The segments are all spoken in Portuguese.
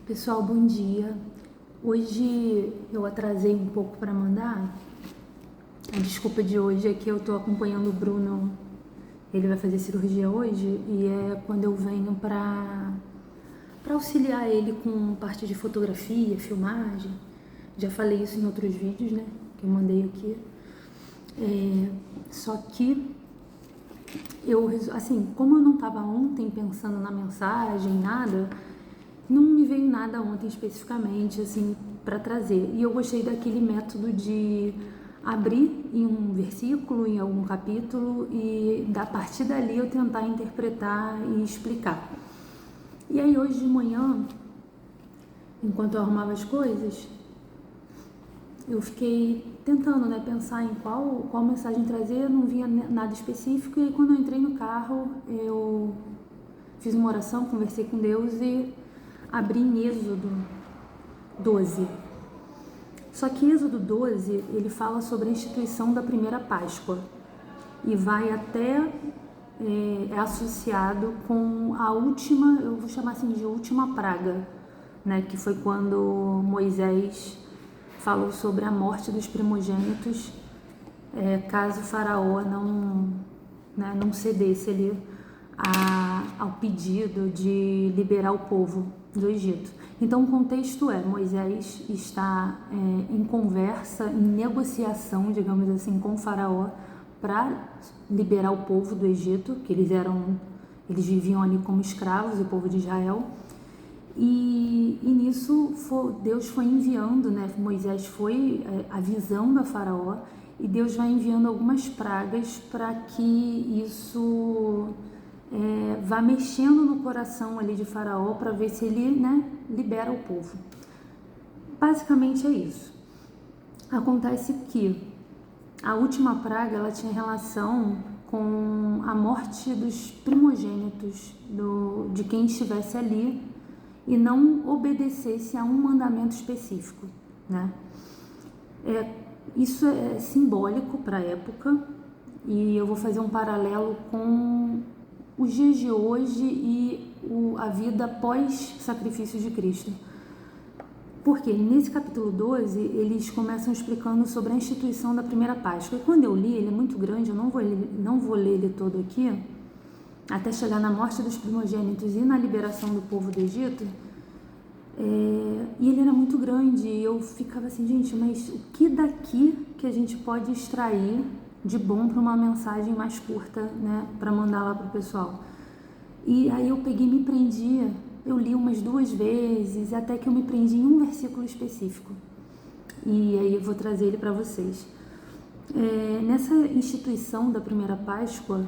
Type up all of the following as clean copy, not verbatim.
Pessoal, bom dia. Hoje eu atrasei um pouco para mandar. A desculpa de hoje é que eu tô acompanhando o Bruno. Ele vai fazer cirurgia hoje e é quando eu venho para auxiliar ele com parte de fotografia, filmagem. Já falei isso em outros vídeos, né? Que eu mandei aqui. Só que eu, assim, como eu não estava ontem pensando na mensagem, nada, não me veio nada ontem especificamente, assim, para trazer. E eu gostei daquele método de abrir em um versículo, em algum capítulo, e a partir dali eu tentar interpretar e explicar. E aí hoje de manhã, enquanto eu arrumava as coisas, eu fiquei tentando, né, pensar em qual mensagem trazer, não vinha nada específico, e aí quando eu entrei no carro, eu fiz uma oração, conversei com Deus e abri em Êxodo 12. Só que Êxodo 12, ele fala sobre a instituição da primeira Páscoa e vai até, é associado com a última, eu vou chamar assim de última praga, né, que foi quando Moisés falou sobre a morte dos primogênitos, caso o faraó não cedesse ali ao pedido de liberar o povo do Egito. Então o contexto é, Moisés está em conversa, em negociação, digamos assim, com o faraó para liberar o povo do Egito, que eles viviam ali como escravos, o povo de Israel. E nisso Deus foi enviando, né? Moisés foi avisando a faraó, e Deus vai enviando algumas pragas para que isso vá mexendo no coração ali de faraó para ver se ele, né, libera o povo. Basicamente é isso. Acontece que a última praga ela tinha relação com a morte dos primogênitos de quem estivesse ali e não obedecesse a um mandamento específico, né? Isso é simbólico para a época, e eu vou fazer um paralelo com os dias de hoje e a vida pós-sacrifício de Cristo. Porque nesse capítulo 12, eles começam explicando sobre a instituição da primeira Páscoa. E quando eu li, ele é muito grande, eu não vou ler ele todo aqui, até chegar na morte dos primogênitos e na liberação do povo do Egito. E ele era muito grande, e eu ficava assim, gente, mas o que daqui que a gente pode extrair de bom para uma mensagem mais curta, né, para mandar lá pro pessoal? E aí eu peguei e me prendia, eu li umas 2 vezes, até que eu me prendi em um versículo específico, e aí eu vou trazer ele para vocês. Nessa instituição da primeira Páscoa,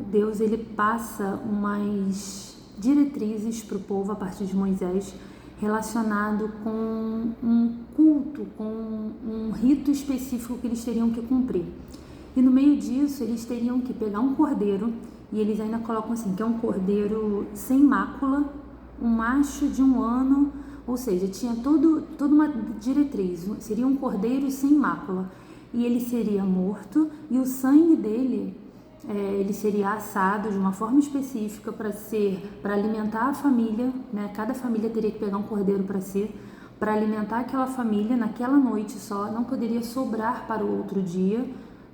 Deus ele passa umas diretrizes para o povo a partir de Moisés, relacionado com um culto, com um rito específico que eles teriam que cumprir. E no meio disso, eles teriam que pegar um cordeiro, e eles ainda colocam assim, que é um cordeiro sem mácula, um macho de 1 ano, ou seja, tinha toda uma diretriz, seria um cordeiro sem mácula, e ele seria morto, e o sangue dele, ele seria assado de uma forma específica para alimentar a família, né? Cada família teria que pegar um cordeiro para alimentar aquela família naquela noite só, não poderia sobrar para o outro dia,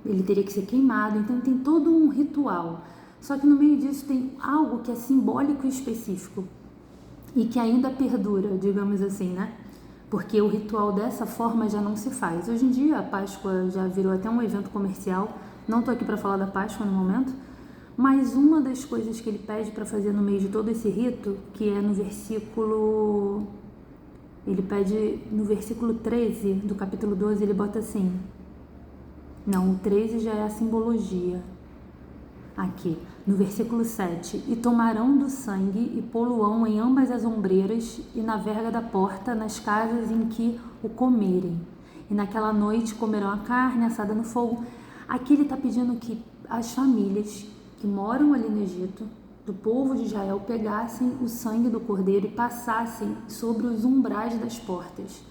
ele teria que ser queimado, então tem todo um ritual. Só que no meio disso tem algo que é simbólico e específico e que ainda perdura, digamos assim, né? Porque o ritual dessa forma já não se faz. Hoje em dia a Páscoa já virou até um evento comercial. Não estou aqui para falar da Páscoa no momento, mas uma das coisas que ele pede para fazer no meio de todo esse rito, que é no versículo... Ele pede no versículo 13 do capítulo 12, ele bota assim... Não, o 13 já é a simbologia. Aqui, no versículo 7, e tomarão do sangue e poluão em ambas as ombreiras e na verga da porta, nas casas em que o comerem. E naquela noite comerão a carne assada no fogo. Aqui ele está pedindo que as famílias que moram ali no Egito, do povo de Israel, pegassem o sangue do cordeiro e passassem sobre os umbrais das portas.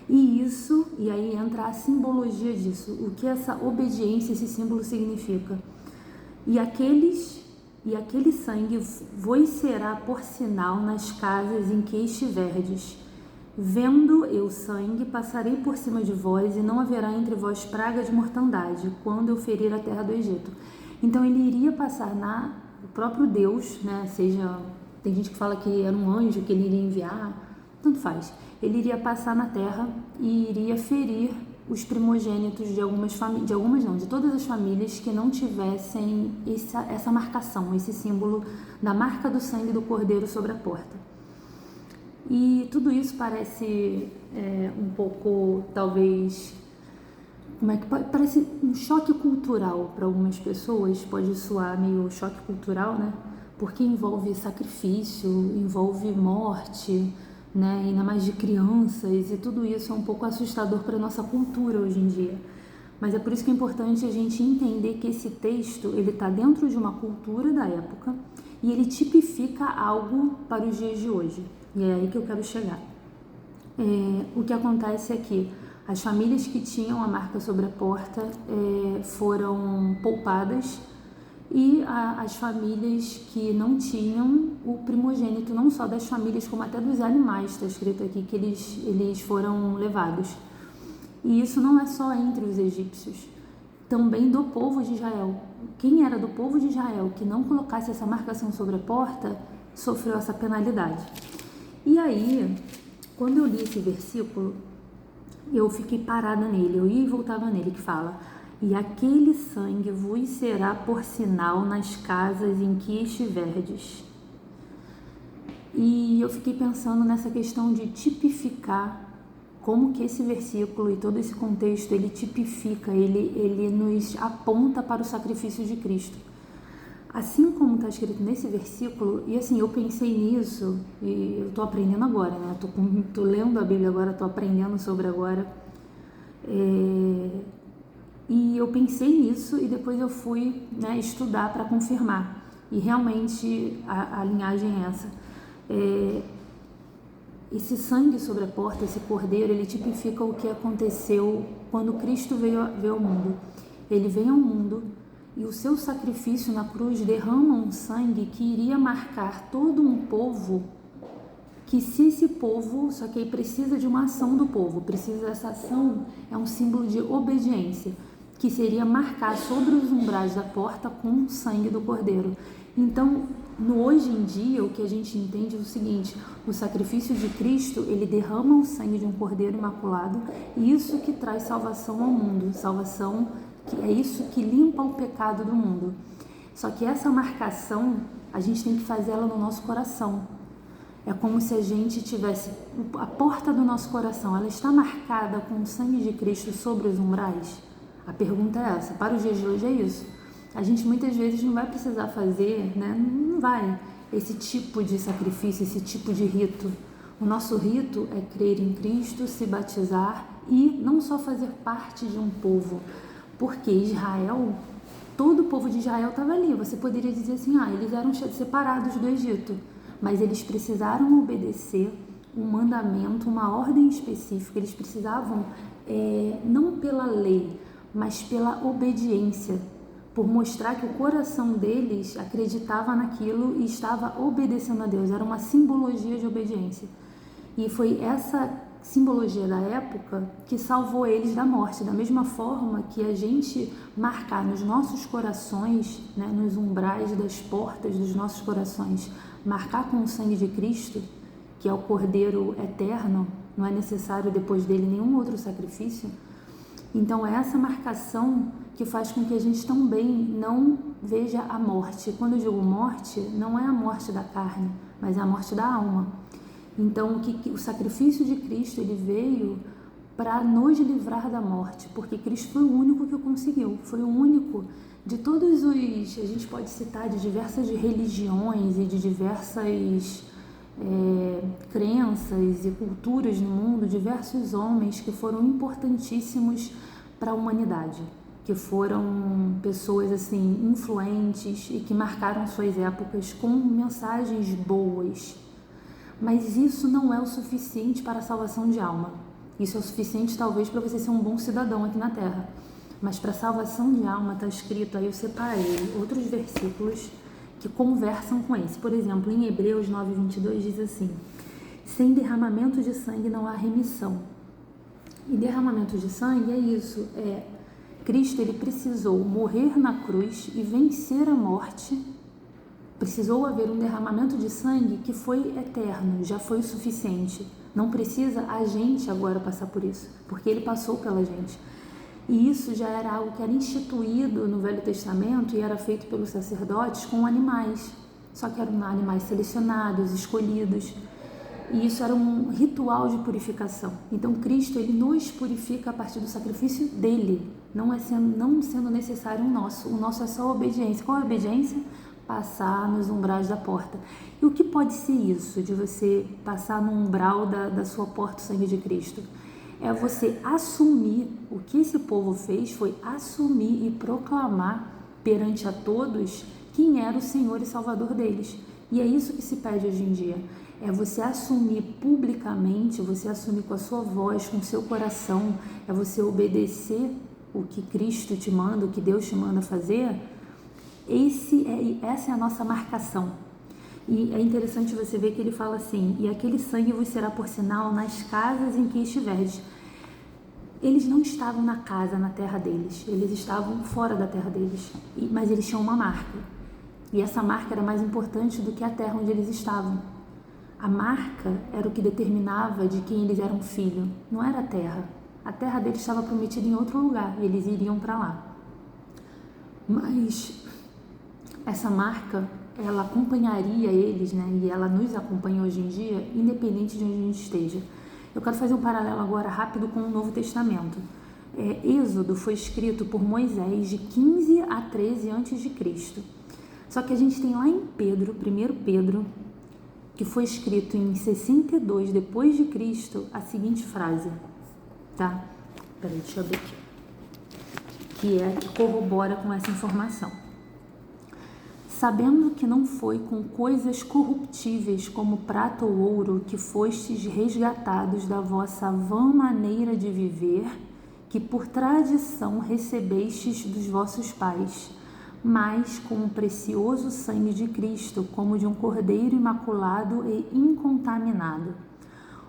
E aí entra a simbologia disso, o que essa obediência, esse símbolo significa. E aqueles e aquele sangue vos será por sinal nas casas em que estiverdes. Vendo eu sangue, passarei por cima de vós, e não haverá entre vós praga de mortandade, quando eu ferir a terra do Egito. Então ele iria passar o próprio Deus, né? Seja, tem gente que fala que era um anjo que ele iria enviar, tanto faz. Ele iria passar na terra e iria ferir os primogênitos de algumas famílias, de todas as famílias que não tivessem essa marcação, esse símbolo da marca do sangue do cordeiro sobre a porta. E tudo isso parece um pouco, talvez, parece um choque cultural para algumas pessoas, pode soar meio choque cultural, né? Porque envolve sacrifício, envolve morte, né? Ainda mais de crianças, e tudo isso é um pouco assustador para a nossa cultura hoje em dia. Mas é por isso que é importante a gente entender que esse texto, ele está dentro de uma cultura da época e ele tipifica algo para os dias de hoje. E é aí que eu quero chegar. O que acontece é que as famílias que tinham a marca sobre a porta foram poupadas, e as famílias que não tinham, o primogênito, não só das famílias, como até dos animais, está escrito aqui que eles foram levados. E isso não é só entre os egípcios, também do povo de Israel. Quem era do povo de Israel que não colocasse essa marcação sobre a porta, sofreu essa penalidade. E aí, quando eu li esse versículo, eu fiquei parada nele, eu ia e voltava nele, que fala: e aquele sangue vos será por sinal nas casas em que estiverdes. E eu fiquei pensando nessa questão de tipificar, como que esse versículo e todo esse contexto, ele tipifica, ele nos aponta para o sacrifício de Cristo. Assim como está escrito nesse versículo, e assim, eu pensei nisso, e eu estou aprendendo agora, né? Estou lendo a Bíblia agora, estou aprendendo sobre agora. E eu pensei nisso e depois eu fui, né, estudar para confirmar. E realmente a linhagem é essa. Esse sangue sobre a porta, esse cordeiro, ele tipifica o que aconteceu quando Cristo veio ao mundo. Ele veio ao mundo e o seu sacrifício na cruz derrama um sangue que iria marcar todo um povo, que se esse povo, só que aí precisa de uma ação do povo, essa ação é um símbolo de obediência, que seria marcar sobre os umbrais da porta com o sangue do cordeiro. Então, no hoje em dia, o que a gente entende é o seguinte: o sacrifício de Cristo, ele derrama o sangue de um cordeiro imaculado, e isso que traz salvação ao mundo, salvação, que é isso que limpa o pecado do mundo. Só que essa marcação, a gente tem que fazer ela no nosso coração. É como se a gente tivesse a porta do nosso coração, ela está marcada com o sangue de Cristo sobre os umbrais? A pergunta é essa. Para os dias de hoje é isso. A gente muitas vezes não vai precisar fazer, né? Não vai, esse tipo de sacrifício, esse tipo de rito. O nosso rito é crer em Cristo, se batizar e não só fazer parte de um povo, porque Israel, todo o povo de Israel estava ali. Você poderia dizer assim, eles eram separados do Egito, mas eles precisaram obedecer um mandamento, uma ordem específica. Eles precisavam, não pela lei, mas pela obediência, por mostrar que o coração deles acreditava naquilo e estava obedecendo a Deus. Era uma simbologia de obediência. E foi essa simbologia da época que salvou eles da morte. Da mesma forma que a gente marcar nos nossos corações, né, nos umbrais das portas dos nossos corações, marcar com o sangue de Cristo, que é o Cordeiro eterno, não é necessário depois dele nenhum outro sacrifício. Então é essa marcação que faz com que a gente também não veja a morte. Quando eu digo morte, não é a morte da carne, mas é a morte da alma. Então o sacrifício de Cristo, ele veio para nos livrar da morte, porque Cristo foi o único que o conseguiu, foi o único de todos os, a gente pode citar de diversas religiões e de diversas crenças e culturas no mundo, diversos homens que foram importantíssimos para a humanidade, que foram pessoas assim influentes e que marcaram suas épocas com mensagens boas. Mas isso não é o suficiente para a salvação de alma. Isso é o suficiente talvez para você ser um bom cidadão aqui na Terra. Mas para a salvação de alma está escrito, aí eu separei outros versículos que conversam com esse. Por exemplo, em Hebreus 9:22 diz assim: sem derramamento de sangue não há remissão. E derramamento de sangue é isso, Cristo ele precisou morrer na cruz e vencer a morte. Precisou haver um derramamento de sangue que foi eterno, já foi o suficiente. Não precisa a gente agora passar por isso, porque ele passou pela gente. E isso já era algo que era instituído no Velho Testamento e era feito pelos sacerdotes com animais. Só que eram animais selecionados, escolhidos. E isso era um ritual de purificação. Então Cristo ele nos purifica a partir do sacrifício dele, não sendo necessário o nosso é só obediência. Qual é a obediência? Passar nos umbrais da porta. E o que pode ser isso, de você passar no umbral da sua porta o sangue de Cristo? É você assumir, o que esse povo fez foi assumir e proclamar perante a todos quem era o Senhor e Salvador deles. E é isso que se pede hoje em dia. É você assumir publicamente, você assumir com a sua voz, com o seu coração, é você obedecer o que Cristo te manda, o que Deus te manda fazer. Essa é a nossa marcação. E é interessante você ver que ele fala assim: e aquele sangue vos será por sinal nas casas em que estiverdes. Eles não estavam na casa, na terra deles, eles estavam fora da terra deles, mas eles tinham uma marca. E essa marca era mais importante do que a terra onde eles estavam. A marca era o que determinava de quem eles eram filho, não era a terra. A terra deles estava prometida em outro lugar e eles iriam para lá. Mas essa marca, ela acompanharia eles, né? E ela nos acompanha hoje em dia, independente de onde a gente esteja. Eu quero fazer um paralelo agora rápido com o Novo Testamento. Êxodo foi escrito por Moisés de 15 a 13 a.C. Só que a gente tem lá em Pedro, 1 Pedro, que foi escrito em 62 depois de Cristo, a seguinte frase, tá? Peraí, deixa eu ver aqui. Que corrobora com essa informação. Sabendo que não foi com coisas corruptíveis como prata ou ouro que fostes resgatados da vossa vã maneira de viver, que por tradição recebestes dos vossos pais, mas com o precioso sangue de Cristo, como de um cordeiro imaculado e incontaminado,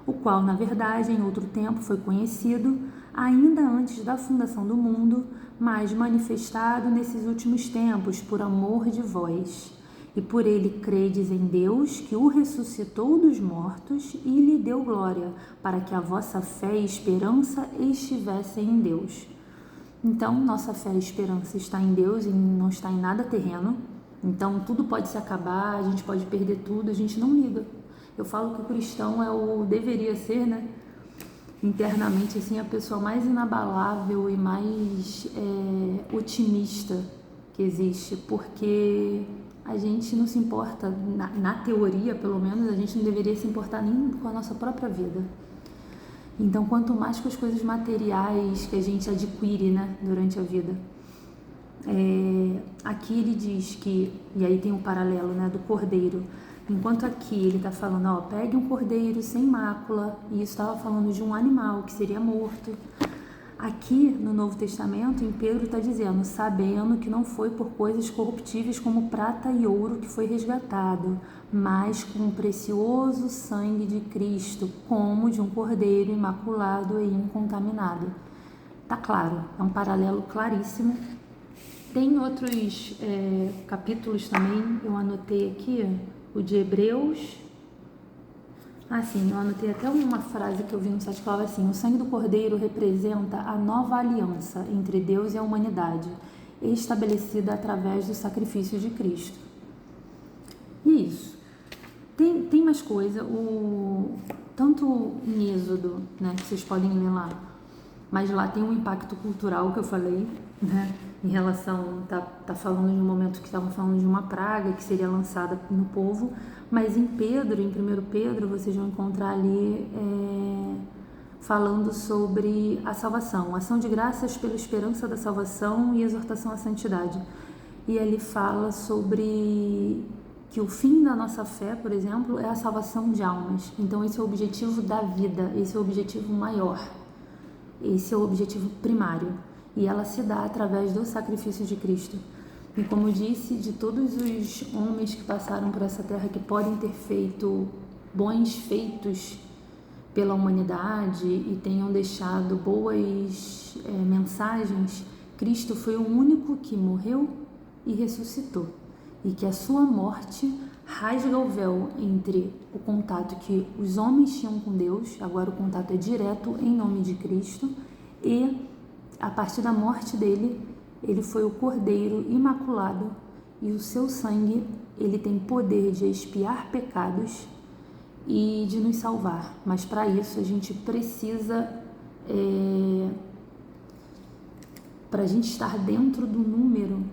o qual, na verdade, em outro tempo foi conhecido, ainda antes da fundação do mundo, mas manifestado nesses últimos tempos por amor de vós. E por ele credes em Deus, que o ressuscitou dos mortos e lhe deu glória, para que a vossa fé e esperança estivessem em Deus. Então, nossa fé e esperança está em Deus e não está em nada terreno. Então, tudo pode se acabar, a gente pode perder tudo, a gente não liga. Eu falo que o cristão deveria ser, né? Internamente, assim, a pessoa mais inabalável e mais otimista que existe, porque a gente não se importa, na teoria pelo menos, a gente não deveria se importar nem com a nossa própria vida. Então, quanto mais com as coisas materiais que a gente adquire, né, durante a vida. Aqui ele diz que, e aí tem um paralelo, né, do cordeiro. Enquanto aqui ele está falando, pegue um cordeiro sem mácula, e isso estava falando de um animal que seria morto. Aqui no Novo Testamento, em Pedro está dizendo, sabendo que não foi por coisas corruptíveis como prata e ouro que foi resgatado, mas com o precioso sangue de Cristo, como de um cordeiro imaculado e incontaminado. Tá claro, é um paralelo claríssimo. Tem outros capítulos também, eu anotei aqui, o de Hebreus. Sim, eu anotei até uma frase que eu vi no site que falava assim: o sangue do cordeiro representa a nova aliança entre Deus e a humanidade, estabelecida através do sacrifício de Cristo. E isso. Tem mais coisa, tanto em Êxodo, né, que vocês podem ler lá, mas lá tem um impacto cultural que eu falei, né, em relação, tá falando de um momento que estavam falando de uma praga que seria lançada no povo, mas em Pedro, em 1 Pedro, vocês vão encontrar ali falando sobre a salvação, ação de graças pela esperança da salvação e exortação à santidade. E ele fala sobre que o fim da nossa fé, por exemplo, é a salvação de almas. Então esse é o objetivo da vida, esse é o objetivo maior, esse é o objetivo primário. E ela se dá através do sacrifício de Cristo. E como disse, de todos os homens que passaram por essa terra que podem ter feito bons feitos pela humanidade e tenham deixado boas mensagens, Cristo foi o único que morreu e ressuscitou, e que a sua morte rasga o véu entre o contato que os homens tinham com Deus, agora o contato é direto em nome de Cristo, e a partir da morte dele, ele foi o Cordeiro imaculado, e o seu sangue, ele tem poder de expiar pecados e de nos salvar. Mas para isso a gente precisa, para a gente estar dentro do número,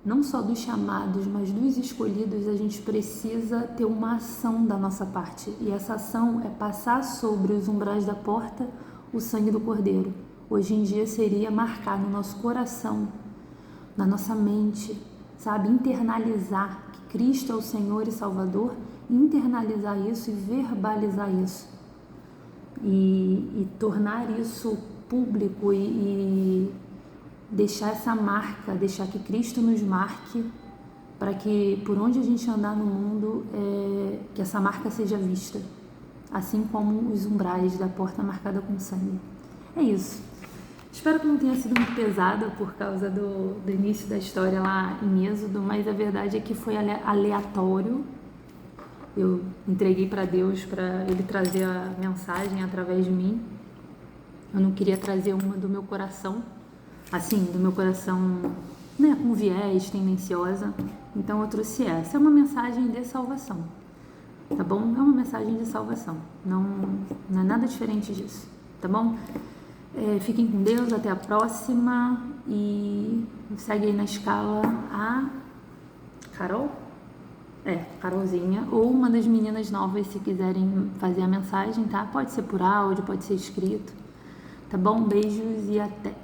não só dos chamados, mas dos escolhidos, a gente precisa ter uma ação da nossa parte. E essa ação é passar sobre os umbrais da porta o sangue do Cordeiro. Hoje em dia seria marcar no nosso coração, na nossa mente, sabe? Internalizar que Cristo é o Senhor e Salvador, internalizar isso e verbalizar isso. E tornar isso público e deixar essa marca, deixar que Cristo nos marque, para que por onde a gente andar no mundo, que essa marca seja vista, assim como os umbrais da porta marcada com sangue. É isso. Espero que não tenha sido muito pesada por causa do início da história lá em Êxodo, mas a verdade é que foi aleatório. Eu entreguei para Deus para Ele trazer a mensagem através de mim. Eu não queria trazer uma do meu coração, assim, do meu coração, né, com viés, tendenciosa. Então eu trouxe essa. É uma mensagem de salvação, tá bom? É uma mensagem de salvação. Não é nada diferente disso, tá bom? Fiquem com Deus, até a próxima. E segue aí na escala a Carol? Carolzinha, ou uma das meninas novas, se quiserem fazer a mensagem, tá? Pode ser por áudio, pode ser escrito, tá bom? Beijos e até!